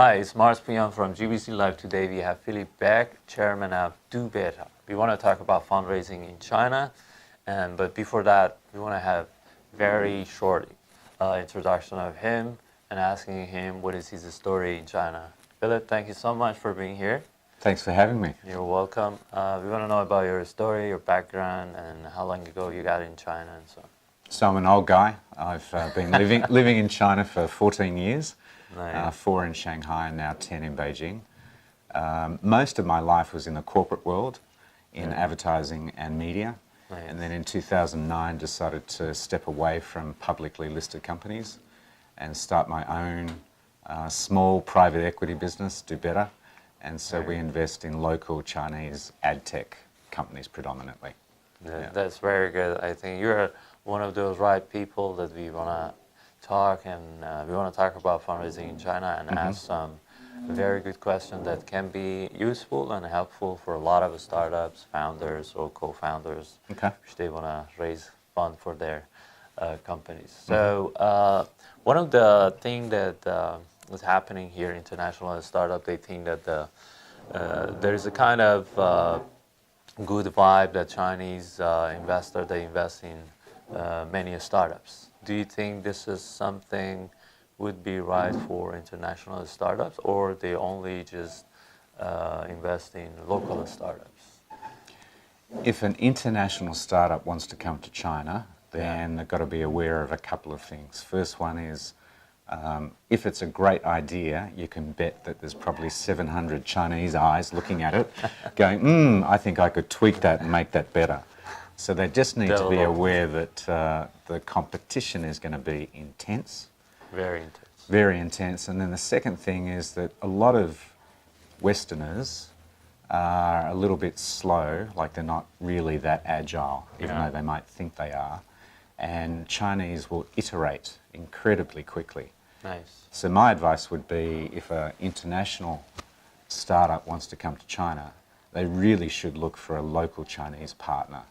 Hi, it's Pouyan from GBC Live. Today we have Beck, chairman of Dubeta. We want to talk about fundraising in China, but before that, we want to have very short introduction of him and asking him what is his story in China. Philip, thank you so much for being here. Thanks for having me. You're welcome. We want to know about your story, your background, and how long ago you got in China and so on. So I'm an old guy. I've been living in China for 14 years, Nice. 4 in Shanghai and now 10 in Beijing. Most of my life was in the corporate world, in advertising and media. Nice. And then in 2009 decided to step away from publicly listed companies and start my own small private equity business, Dubeta. And so we invest in local Chinese ad tech companies predominantly. Yeah. That's very good. I think you're one of those right people that we want to talk, and we want to talk about fundraising in China and ask some very good questions that can be useful and helpful for a lot of startups, founders, or co-founders, which they want to raise fund for their companies. So one of the things that is happening here, international as startup, they think that there is a kind of good vibe that Chinese investor, they invest in many startups. Do you think this is something would be right for international startups, or they only just invest in local startups? If an international startup wants to come to China, then they've got to be aware of a couple of things. First one is, if it's a great idea, you can bet that there's probably 700 Chinese eyes looking at it, going, I think I could tweak that and make that better. So they just need to be aware that the competition is going to be intense. Very intense. Very intense. And then the second thing is that a lot of Westerners are a little bit slow, like they're not really that agile, even though they might think they are. And Chinese will iterate incredibly quickly. Nice. So my advice would be, if an international startup wants to come to China, they really should look for a local Chinese partner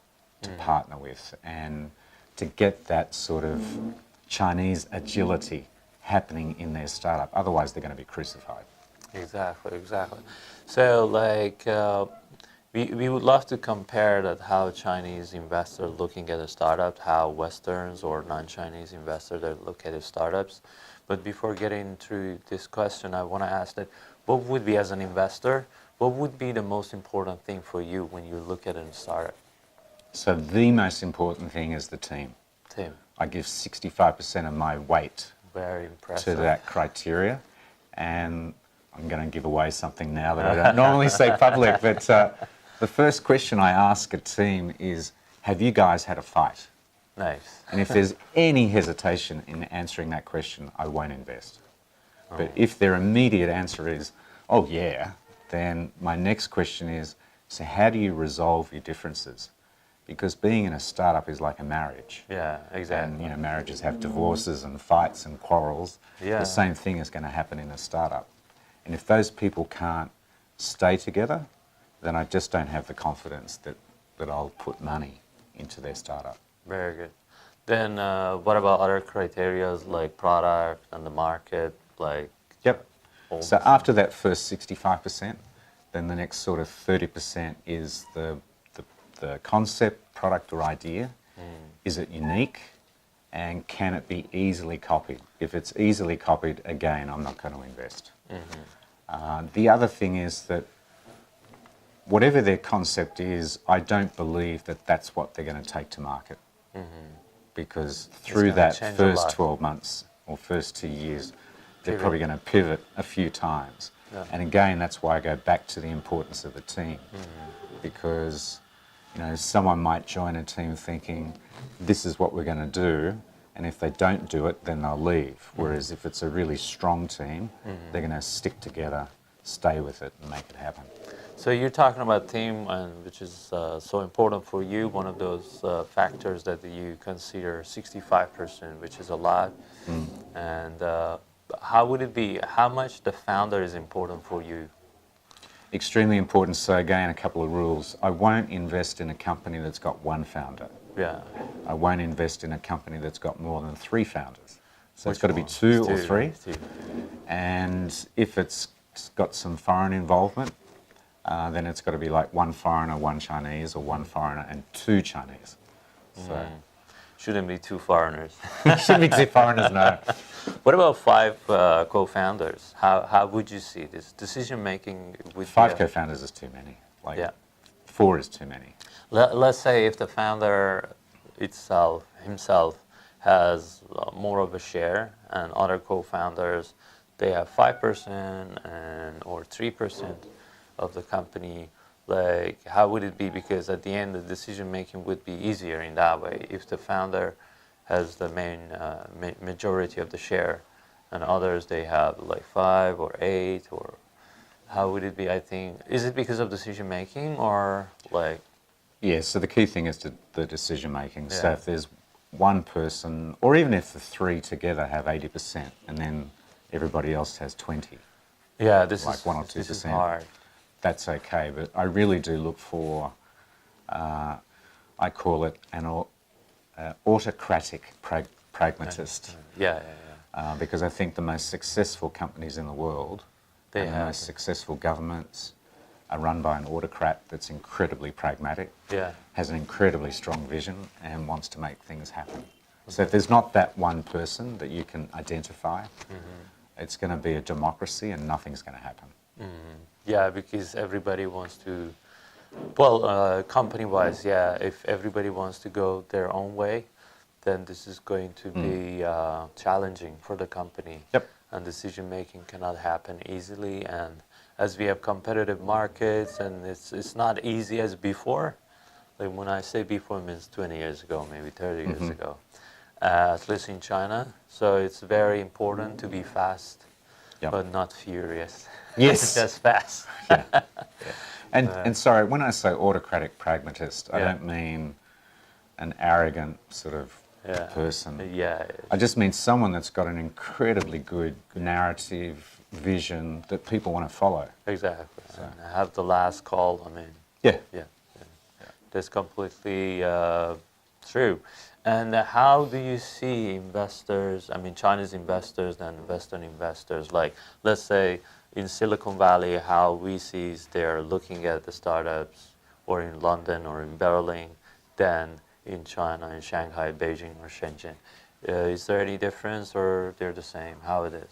to partner with, and to get that sort of Chinese agility happening in their startup. Otherwise, they're going to be crucified. Exactly. So, like, we would love to compare that how Chinese investors looking at a startup, how Westerns or non-Chinese investors that look at startups. But before getting through this question, I want to ask that, what would be, as an investor, what would be the most important thing for you when you look at a startup? So the most important thing is the team. I give 65% of my weight Very impressive. to that criteria. And I'm going to give away something now that I don't normally say public, but the first question I ask a team is, have you guys had a fight? Nice. And if there's any hesitation in answering that question, I won't invest. But if their immediate answer is, oh yeah, then my next question is, so how do you resolve your differences? Because being in a startup is like a marriage. Yeah, exactly. And marriages have divorces and fights and quarrels. Yeah. The same thing is going to happen in a startup. And if those people can't stay together, then I just don't have the confidence that I'll put money into their startup. Very good. Then what about other criteria like product and the market? So after that first 65%, then the next sort of 30% is the concept, product or idea. Is it unique, and can it be easily copied? If it's easily copied, again, I'm not going to invest. The other thing is that whatever their concept is, I don't believe that that's what they're going to take to market. Because through that first 12 months or first 2 years, they're probably going to pivot a few times. And again, that's why I go back to the importance of the team. Because someone might join a team thinking, this is what we're going to do, and if they don't do it, then they'll leave. Whereas if it's a really strong team, they're going to stick together, stay with it, and make it happen. So you're talking about team, which is so important for you. One of those factors that you consider 65%, which is a lot. And how would it be? How much the founder is important for you? Extremely important. So again, a couple of rules. I won't invest in a company that's got one founder. Yeah. I won't invest in a company that's got more than 3 founders. So Which it's got to be one? two It's or three. it's two. And if it's got some foreign involvement, then it's got to be like one foreigner, one Chinese, or one foreigner and two Chinese. So Shouldn't be two foreigners. shouldn't be two foreigners, no. What about five co-founders? How would you see this decision making? Would Five be co-founders is too many. Like yeah. four is too many. Let's say if the founder himself has more of a share, and other co-founders they have 5% or 3% of the company. Like, how would it be? Because at the end, the decision making would be easier in that way if the founder has the main majority of the share, and others they have like 5 or 8, or how would it be? I think, is it because of decision making, or like? Yeah, so the key thing is the decision making. So Yeah. if there's one person, or even if the three together have 80% and then everybody else has 20, Yeah, this like is 1 or this is 2%. hard. That's okay. But I really do look for, I call it an autocratic pragmatist. Yeah. Because I think the most successful companies in the world They and the have most successful governments are run by an autocrat that's incredibly pragmatic, Yeah. has an incredibly strong vision, and wants to make things happen. So if there's not that one person that you can identify, it's going to be a democracy and nothing's going to happen. Yeah, because everybody wants to, well, company-wise, yeah, if everybody wants to go their own way, then this is going to be challenging for the company. Yep. And decision-making cannot happen easily. And as we have competitive markets, and it's not easy as before. Like when I say before, it means 20 years ago, maybe 30 years ago, at least in China. So it's very important to be fast, Yep. but not furious. Yes. Just fast. Yeah. And sorry, when I say autocratic pragmatist, I Yeah. don't mean an arrogant sort of Yeah. person. Yeah. I just mean someone that's got an incredibly good narrative, vision that people want to follow. Exactly. And have the last call. I mean, Yeah. yeah. That's completely true. And how do you see investors, I mean, Chinese investors and Western investors, like, let's say in Silicon Valley, how we see is they're looking at the startups, or in London or in Berlin, than in China, in Shanghai, Beijing, or Shenzhen. Is there any difference, or they're the same? How it is?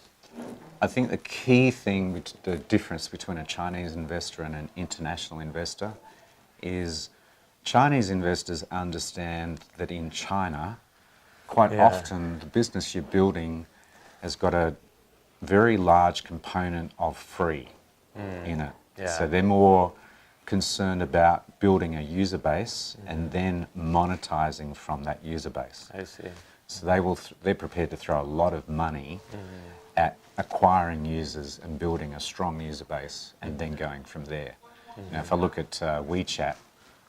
I think the key thing, the difference between a Chinese investor and an international investor is Chinese investors understand that in China, quite Yeah. often the business you're building has got a very large component of free in it. Yeah. So they're more concerned about building a user base and then monetizing from that user base. I see. So they're prepared to throw a lot of money at acquiring users and building a strong user base and then going from there. Now, if I look at WeChat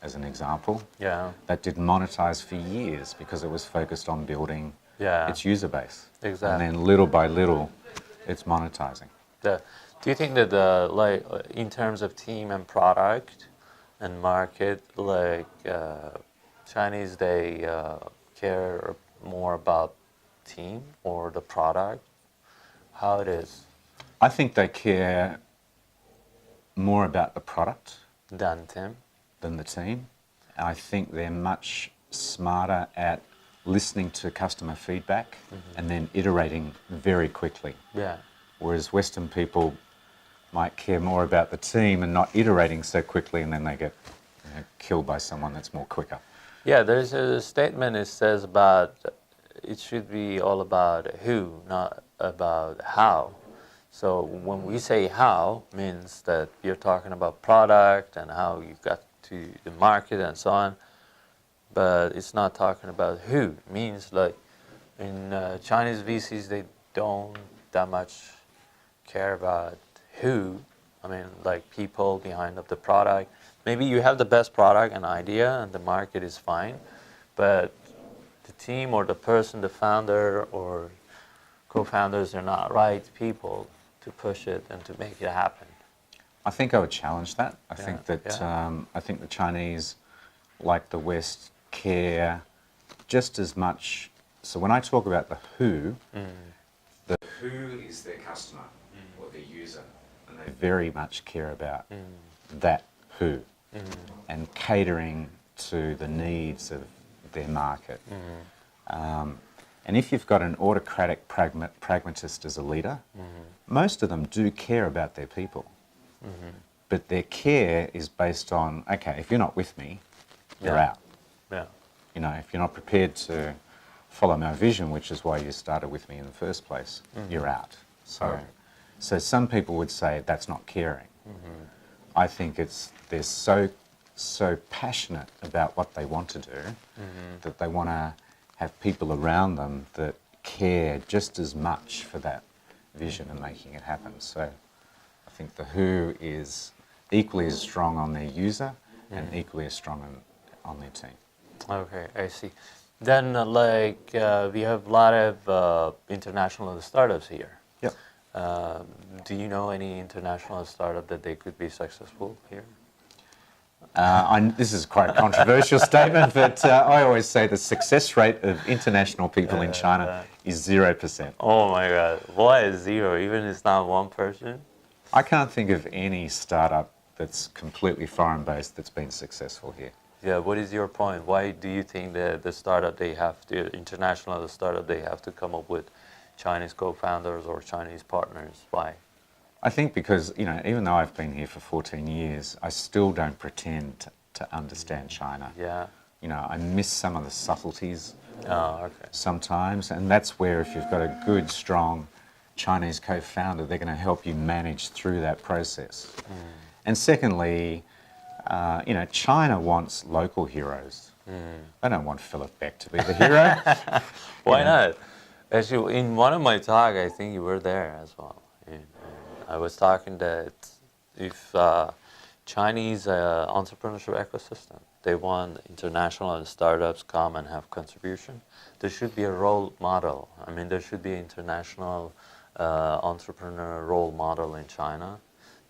as an example, Yeah. that didn't monetize for years because it was focused on building Yeah. its user base. Exactly. And then little by little, it's monetizing. Do you think that like in terms of team and product and market, like Chinese, they care more about team or the product? How it is I think they care more about the product than team? than the team. I think they're much smarter at listening to customer feedback and then iterating very quickly. Yeah. Whereas Western people might care more about the team and not iterating so quickly, and then they get killed by someone that's more quicker. Yeah, there's a statement it says about it should be all about who, not about how. So when we say how, means that you're talking about product and how you got to the market and so on. But it's not talking about who. It means like in Chinese VCs, they don't that much care about who. I mean, like people behind of the product. Maybe you have the best product and idea and the market is fine, but the team or the person, the founder or co-founders are not right people to push it and to make it happen. I think I would challenge that. I think that yeah. I think the Chinese, like the West, care just as much So when I talk about the who is their customer or their user, and they very much care about that who and catering to the needs of their market. And if you've got an autocratic pragmatist as a leader, most of them do care about their people. But their care is based on, okay, if you're not with me, you're out. Yeah. You know, if you're not prepared to follow my vision, which is why you started with me in the first place, you're out. So some people would say that's not caring. I think they're so passionate about what they want to do that they want to have people around them that care just as much for that vision and making it happen. So I think the who is equally as strong on their user and equally as strong on their team. Okay, I see. Then, we have a lot of international startups here. Yep. Do you know any international startup that they could be successful here? This is quite a controversial statement, but I always say the success rate of international people in China is 0%. Oh my God, why is zero? Even it's not one person? I can't think of any startup that's completely foreign-based that's been successful here. Yeah, what is your point? Why do you think that the startup they have to, international startup they have to come up with Chinese co-founders or Chinese partners? Why? I think because, you know, even though I've been here for 14 years, I still don't pretend to understand China. Yeah. You know, I miss some of the subtleties Okay. sometimes, and that's where if you've got a good, strong Chinese co-founder, they're going to help you manage through that process. And secondly, you know, China wants local heroes. They don't want Philip Beck to be the hero. Why not? Actually, in one of my talks, I think you were there as well. I was talking that if Chinese entrepreneurship ecosystem, they want international startups come and have contribution, there should be a role model. I mean, there should be international entrepreneur role model in China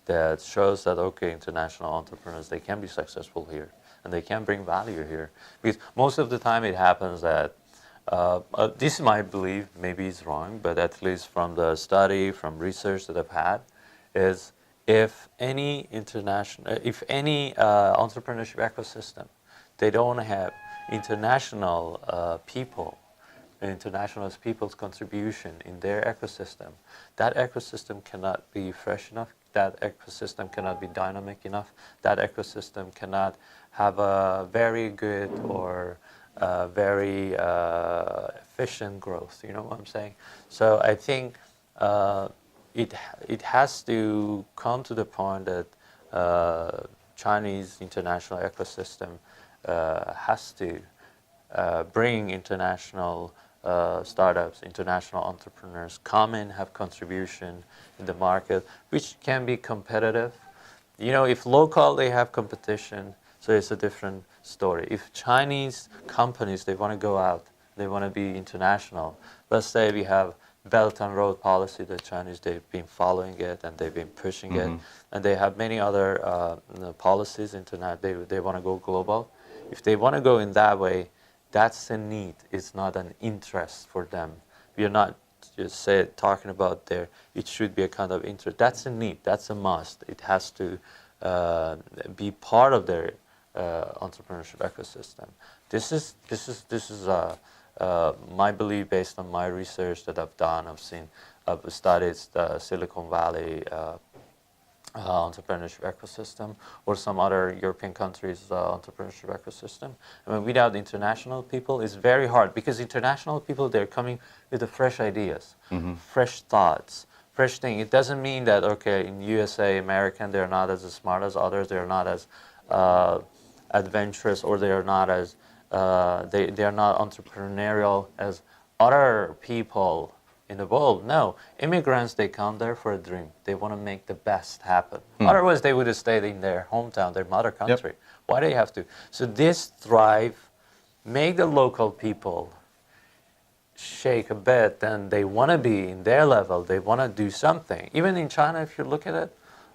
that shows that, okay, international entrepreneurs, they can be successful here and they can bring value here. Because most of the time it happens that, this is my belief, maybe it's wrong, but at least from the study, from research that I've had, is if any entrepreneurship ecosystem, they don't have international people's contribution in their ecosystem, that ecosystem cannot be fresh enough, that ecosystem cannot be dynamic enough, that ecosystem cannot have a very good or very efficient growth. You know what I'm saying? So I think it has to come to the point that Chinese international ecosystem has to bring international startups, international entrepreneurs come and have contribution in the market, which can be competitive. You know, if local they have competition, so it's a different story. If Chinese companies, they want to go out, they want to be international. Let's say we have Belt and Road policy that Chinese, they've been following it and they've been pushing it. And they have many other policies, they want to go global. If they want to go in that way, that's a need. It's not an interest for them. We are not just talking about there. It should be a kind of interest. That's a need. That's a must. It has to be part of their entrepreneurship ecosystem. This is my belief based on my research that I've done. I've studied the Silicon Valley entrepreneurship ecosystem or some other European countries' entrepreneurship ecosystem. I mean, without international people, it's very hard because international people, they're coming with the fresh ideas, fresh thoughts, fresh thing. It doesn't mean that, okay, in USA, American, they're not as smart as others, they're not as adventurous, or they're not as, they're not entrepreneurial as other people in the world. No, immigrants, they come there for a dream. They want to make the best happen. Otherwise, they would have stayed in their hometown, their mother country. Why do they have to? So this drive, make the local people shake a bit, and they want to be in their level. They want to do something. Even in China, if you look at it,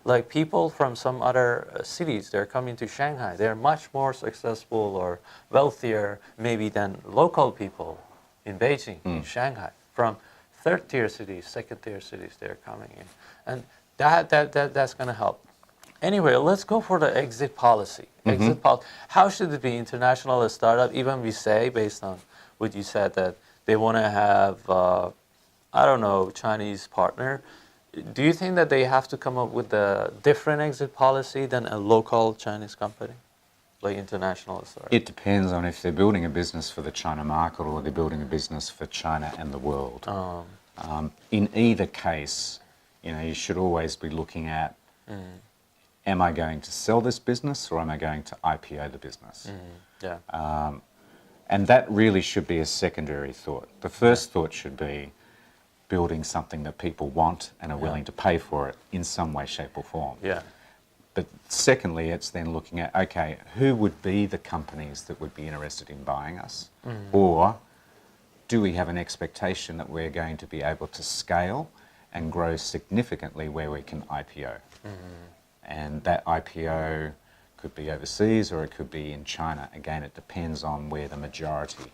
like people from some other cities, they're coming to Shanghai. They're much more successful or wealthier maybe than local people in Beijing, in Shanghai, from third-tier cities, second-tier cities, they're coming in. And that's going to help. Anyway, let's go for the exit policy. Exit policy. How should it be international startup? Even we say, based on what you said, that they want to have, I don't know, Chinese partner. Do you think that they have to come up with a different exit policy than a local Chinese company, like international startup? It depends on if they're building a business for the China market or they're building a business for China and the world. In either case, you should always be looking at, am I going to sell this business or am I going to IPO the business? And that really should be a secondary thought. The first thought should be building something that people want and are willing to pay for it in some way, shape or form. But secondly, it's then looking at, okay, who would be the companies that would be interested in buying us? Or do we have an expectation that we're going to be able to scale and grow significantly where we can IPO? And that IPO could be overseas or it could be in China. Again, it depends on where the majority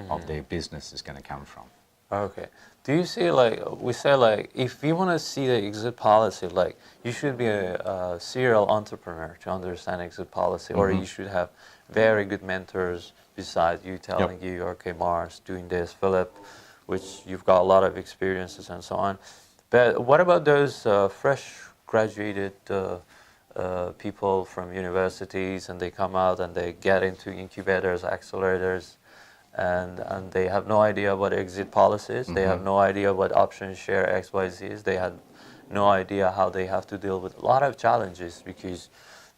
of their business is going to come from. Okay. Do you see, we say, if you want to see the exit policy, you should be a serial entrepreneur to understand exit policy, or you should have very good mentors beside you telling you, okay, Mars, doing this, Philip, which you've got a lot of experiences and so on. But what about those fresh graduated people from universities, and they come out and they get into incubators, accelerators, and they have no idea what exit policy is. They have no idea what option share XYZ is. They have no idea how they have to deal with a lot of challenges, because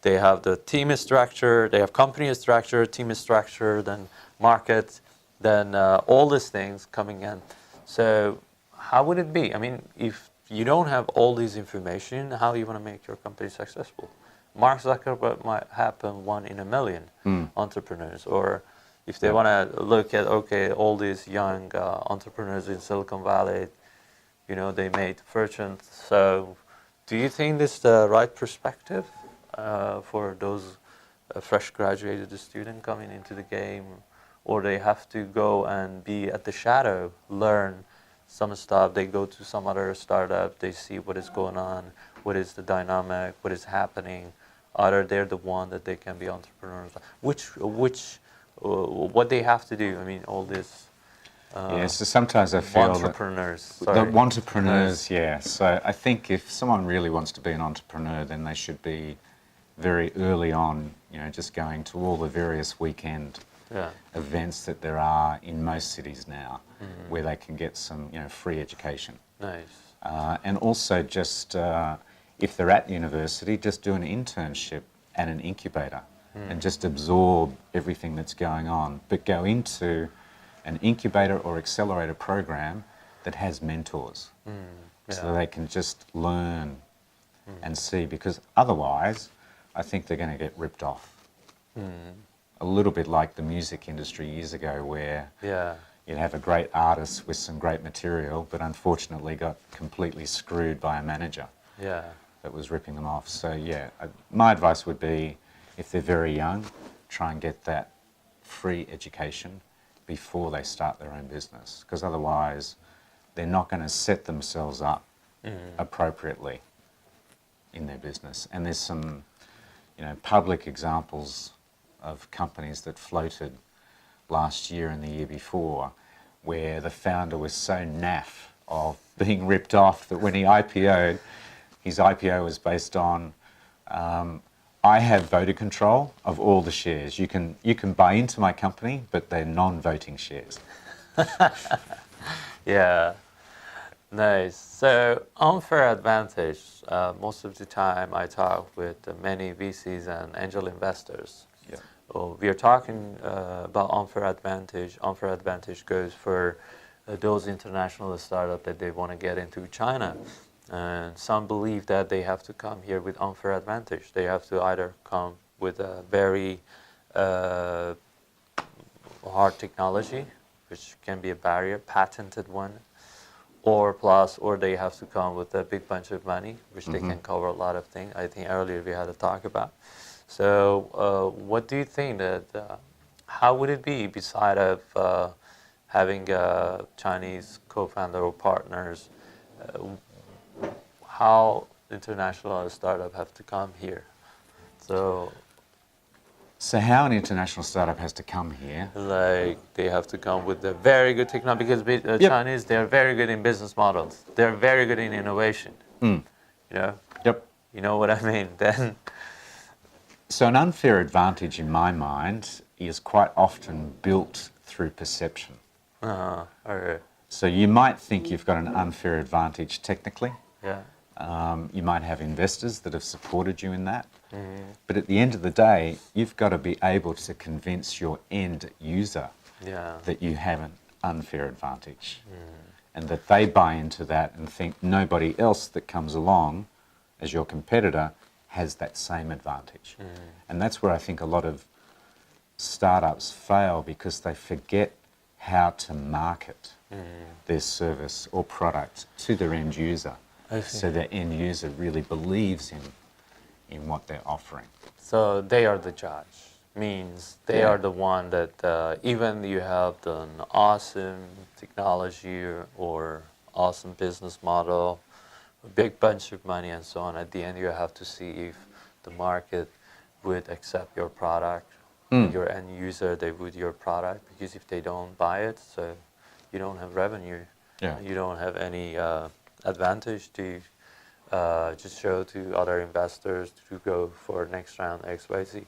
they have the team structure, they have company structure, team structure, then market, then all these things coming in. So how would it be? I mean, if you don't have all this information, how do you want to make your company successful? Mark Zuckerberg might happen 1 in a million entrepreneurs, or if they want to look at, okay, all these young entrepreneurs in Silicon Valley, they made fortunes. So do you think this is the right perspective for those fresh graduated students coming into the game? Or they have to go and be at the shadow, learn some stuff, they go to some other startup, they see what is going on, what is the dynamic, what is happening. Either they're the one that they can be entrepreneurs. What they have to do? I mean, all this. So sometimes I feel entrepreneurs. The entrepreneurs, So I think if someone really wants to be an entrepreneur, then they should be very early on, just going to all the various weekend events that there are in most cities now, where they can get some, free education. Nice. And also just, if they're at university, just do an internship at an incubator and just absorb everything that's going on. But go into an incubator or accelerator program that has mentors, so they can just learn and see, because otherwise I think they're going to get ripped off. A little bit like the music industry years ago, where you'd have a great artist with some great material, but unfortunately got completely screwed by a manager that was ripping them off. So my advice would be, if they're very young, try and get that free education before they start their own business, because otherwise they're not going to set themselves up appropriately in their business. And there's some, public examples of companies that floated last year and the year before, where the founder was so naff of being ripped off that when he IPO'd, his IPO was based on, I have voter control of all the shares. You can buy into my company, but they're non-voting shares. Nice. So unfair advantage. Most of the time I talk with many VCs and angel investors. We are talking about unfair advantage. Unfair advantage goes for those international startups that they want to get into China. And some believe that they have to come here with unfair advantage. They have to either come with a very hard technology, which can be a barrier, patented one, or they have to come with a big bunch of money, which they can cover a lot of things. I think earlier we had a talk about. So what do you think that, how would it be beside of having a Chinese co-founder or partners, how international startup have to come here? So how an international startup has to come here? like they have to come with a very good technology because Yep. Chinese, they're very good in business models. They're very good in innovation. Mm. You know, Yep. you know what I mean. Then So an unfair advantage in my mind is quite often built through perception. okay, So you might think you've got an unfair advantage technically. yeah, You might have investors that have supported you in that. But at the end of the day, you've got to be able to convince your end user yeah, that you have an unfair advantage and that they buy into that and think nobody else that comes along as your competitor has that same advantage. And that's where I think a lot of startups fail because they forget how to market their service or product to their end user. I see. So the end user really believes in what they're offering. So they are the judge. Means they Yeah. are the one that even you have an awesome technology or awesome business model, a big bunch of money and so on. At the end, you have to see if the market would accept your product, your end user, they would your product. Because if they don't buy it, so you don't have revenue. Yeah. You don't have any advantage to just show to other investors to go for next round X, Y, Z.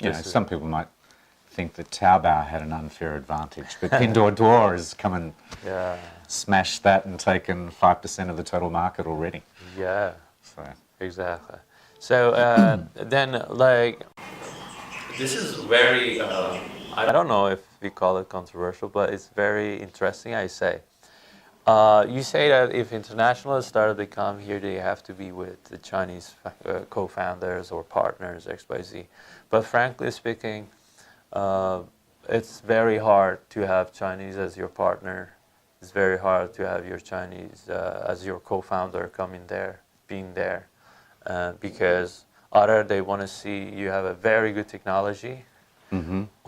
You know, some people might think that Taobao had an unfair advantage, but Pinduoduo has come and Yeah, smashed that and taken 5% of the total market already. yeah, So exactly. So then, like, this is very, I don't know if we call it controversial, but it's very interesting, I say. You say that if international startups they come here, they have to be with the Chinese co-founders or partners, XYZ. But frankly speaking, it's very hard to have Chinese as your partner. It's very hard to have your Chinese as your co-founder coming there, being there, because either they want to see you have a very good technology,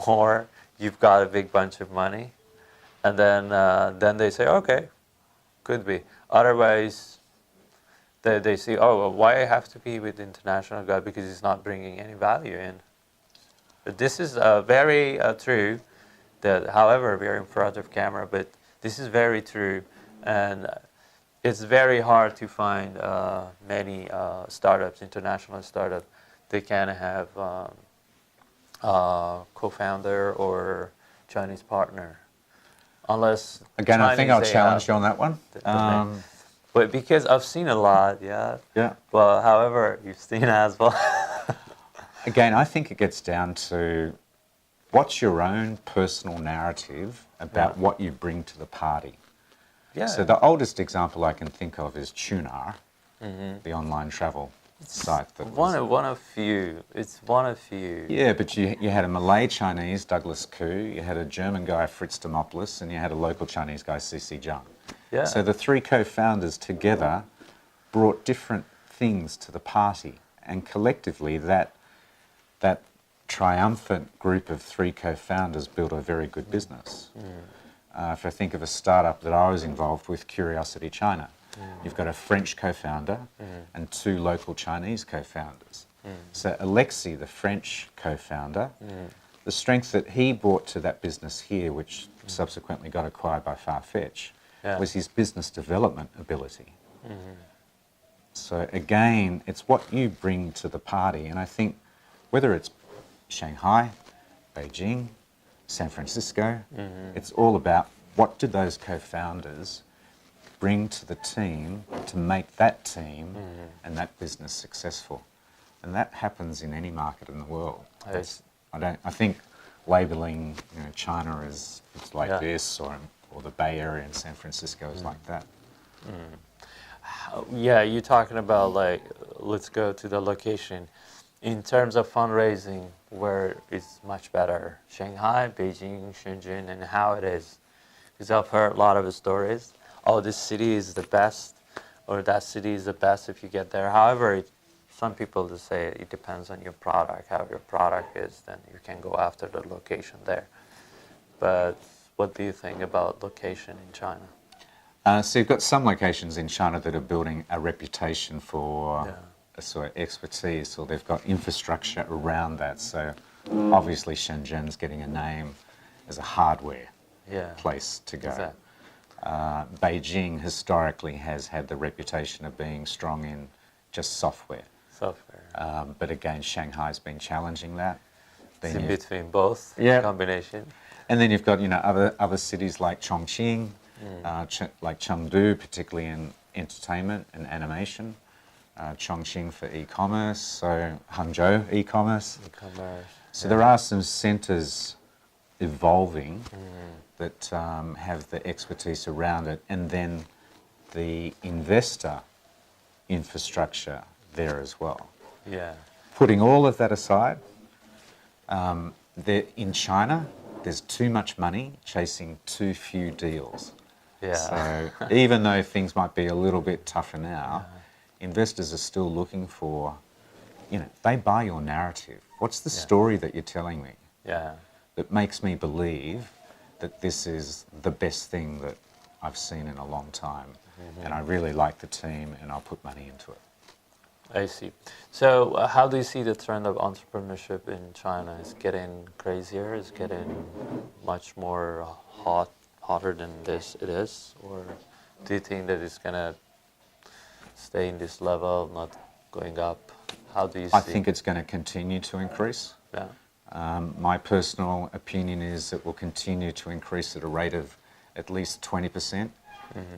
or you've got a big bunch of money, and then they say, okay, could be. Otherwise, they see, oh, well, why I have to be with the international guy because he's not bringing any value in. But this is very true. That, however, we are in front of camera, but this is very true, and it's very hard to find many startups, international startups, they can have co-founder or Chinese partner, unless again, I think I'll Chinese, they challenge have you on that one. but because I've seen a lot, yeah. Yeah. Well, however, you've seen as well. Again, I think it gets down to what's your own personal narrative about what you bring to the party. Yeah. So the oldest example I can think of is Tunar, the online travel site. That one of few. It's one of few. Yeah, but you had a Malay Chinese, Douglas Koo, you had a German guy, Fritz Demopoulos, and you had a local Chinese guy, CC Zhang. Yeah. So the three co-founders together brought different things to the party, and collectively that triumphant group of three co-founders built a very good business. If I think of a startup that I was involved with, Curiosity China, you've got a French co-founder and two local Chinese co-founders. So Alexei, the French co-founder, the strength that he brought to that business here, which subsequently got acquired by Farfetch, was his business development ability. So again, it's what you bring to the party, and I think whether it's Shanghai, Beijing, San Francisco, it's all about what do those co-founders bring to the team to make that team and that business successful. And that happens in any market in the world. I think labelling China as it's like this, or the Bay Area in San Francisco is like that. Yeah, you're talking about, like, let's go to the location. In terms of fundraising, where is much better? Shanghai, Beijing, Shenzhen, and how it is? Because I've heard a lot of the stories. Oh, this city is the best, or that city is the best if you get there. However, some people just say it depends on your product. How your product is, then you can go after the location there. But what do you think about location in China? So you've got some locations in China that are building a reputation for Yeah. a sort of expertise, or they've got infrastructure around that. So obviously Shenzhen's getting a name as a hardware Yeah. place to go. Exactly. Beijing historically has had the reputation of being strong in just software. Software. But again, Shanghai's been challenging that. It's Then in you've- between both. Yeah. Combination. And then you've got, you know, other cities like Chongqing, like Chengdu, particularly in entertainment and animation. Chongqing for e-commerce, so Hangzhou e-commerce. E-commerce. So there are some centres evolving that have the expertise around it, and then the investor infrastructure there as well. Yeah. Putting all of that aside, in China, there's too much money chasing too few deals. Yeah. So even though things might be a little bit tougher now, investors are still looking for, you know, they buy your narrative. What's the story that you're telling me Yeah. that makes me believe that this is the best thing that I've seen in a long time? And I really like the team and I'll put money into it. I see. So how do you see the trend of entrepreneurship in China? Is getting crazier? Is getting much more hotter than it is? Or do you think that it's going to stay in this level, not going up? How do you see? I think it's going to continue to increase. Yeah. My personal opinion is it will continue to increase at a rate of at least 20%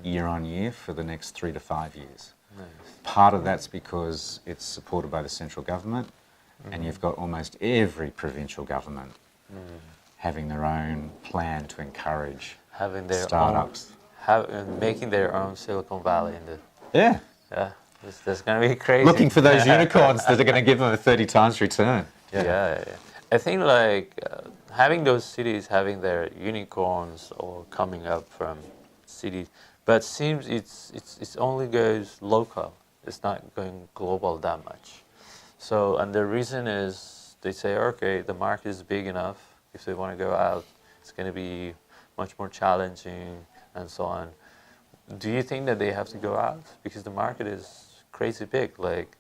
year on year for the next 3 to 5 years. Nice. Part of that's because it's supported by the central government, and you've got almost every provincial government having their own plan to encourage Having their startups. own, making their own Silicon Valley in the Yeah, that's going to be crazy. looking for those unicorns that are going to give them a 30 times return. Yeah. I think like having those cities having their unicorns or coming up from cities, but seems it's only goes local. It's not going global that much. So, and the reason is they say, okay, the market is big enough. If they want to go out, it's going to be much more challenging and so on. Do you think that they have to go out because the market is crazy big? Like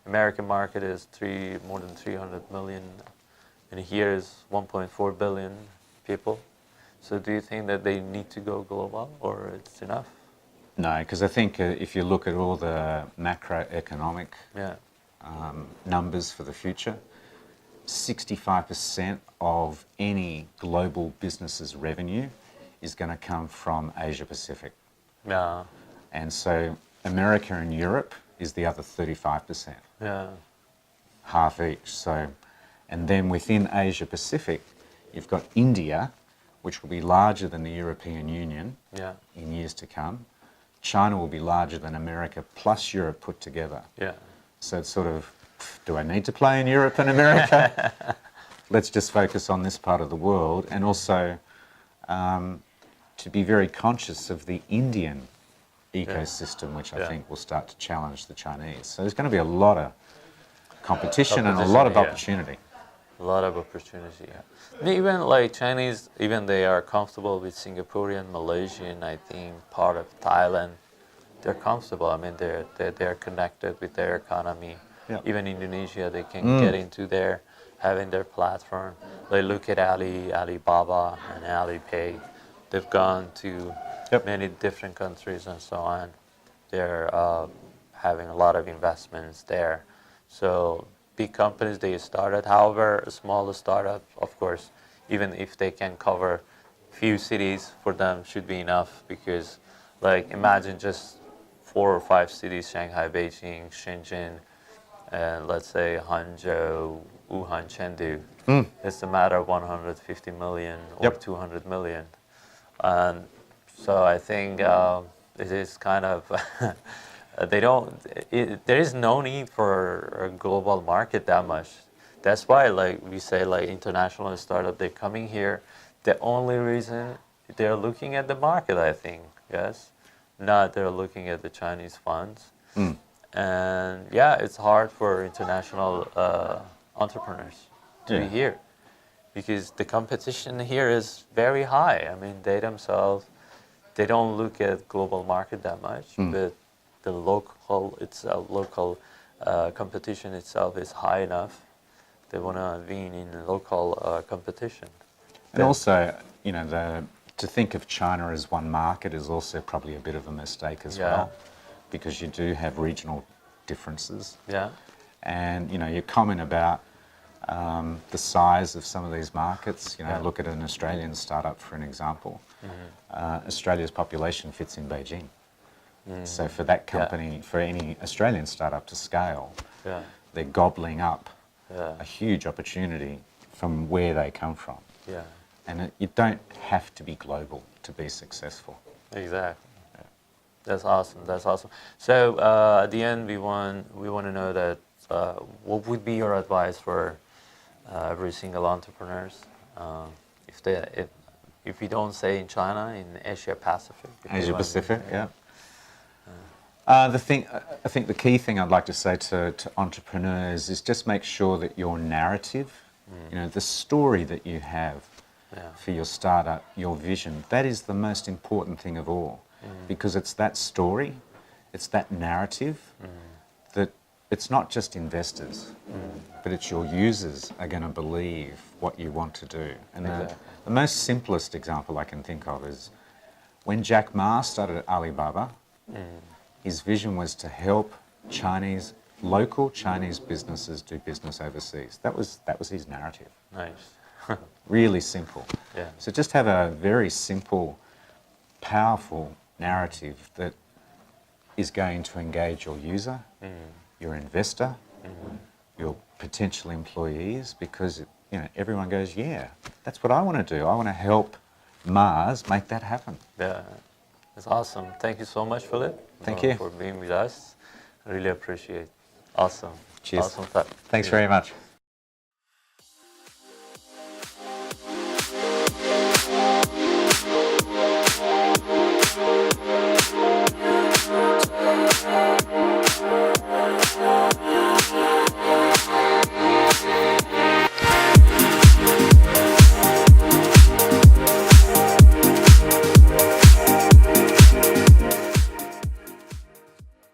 American market is more than 300 million, and here is 1.4 billion people. So do you think that they need to go global, or it's enough? No, because I think if you look at all the macroeconomic numbers for the future, 65% of any global business's revenue is going to come from Asia Pacific. Yeah. And so America and Europe is the other 35%, Yeah. half each. So, and then within Asia Pacific, you've got India, which will be larger than the European Union in years to come. China will be larger than America plus Europe put together. Yeah. So it's sort of, do I need to play in Europe and America? Let's just focus on this part of the world. And also to be very conscious of the Indian ecosystem, which I think will start to challenge the Chinese. So there's going to be a lot of competition and a lot of opportunity. A lot of opportunity. Yeah. Even like Chinese, even they are comfortable with Singaporean, Malaysian, I think part of Thailand. They're comfortable. I mean, they're connected with their economy. Yeah. Even Indonesia, they can get into their having their platform. They look at Alibaba and Alipay. They've gone to many different countries and so on. They're having a lot of investments there. So big companies they started. However, a smaller startup, of course, even if they can cover few cities, for them should be enough, because like imagine just 4 or 5 cities, Shanghai, Beijing, Shenzhen, and let's say Hangzhou, Wuhan, Chengdu. It's a matter of 150 million or 200 million. And so I think it is kind of there is no need for a global market that much. That's why like we say like international startup, they're coming here. The only reason they're looking at the market, I think, not they're looking at the Chinese funds. And it's hard for international entrepreneurs to be here. because the competition here is very high. I mean, they themselves, they don't look at global market that much, but the local competition itself is high enough. They want to win in the local competition. And also, you know, to think of China as one market is also probably a bit of a mistake as well, because you do have regional differences. Yeah. And, you know, your comment about the size of some of these markets, you know, look at an Australian startup for an example. Australia's population fits in Beijing. So for that company, for any Australian startup to scale, they're gobbling up a huge opportunity from where they come from. Yeah. And you don't have to be global to be successful. Exactly. Yeah. That's awesome. That's awesome. So at the end, we want to know that what would be your advice for every single entrepreneurs if we don't say in China, in Asia Pacific. Asia Pacific, yeah. I think the key thing I'd like to say to entrepreneurs is just make sure that your narrative, you know, the story that you have for your startup, your vision, that is the most important thing of all, because it's that story, it's that narrative that it's not just investors, but it's your users are going to believe what you want to do. And the most simplest example I can think of is when Jack Ma started Alibaba, his vision was to help local Chinese businesses do business overseas. That was his narrative. Nice. Really simple. Yeah. So just have a very simple, powerful narrative that is going to engage your user, your investor, your potential employees, because you know everyone goes, yeah, that's what I want to do. I want to help Mars make that happen. Yeah, that's awesome. Thank you so much, Philip. Thank you for being with us. I really appreciate it. Awesome. Cheers. Awesome stuff. Thanks very much.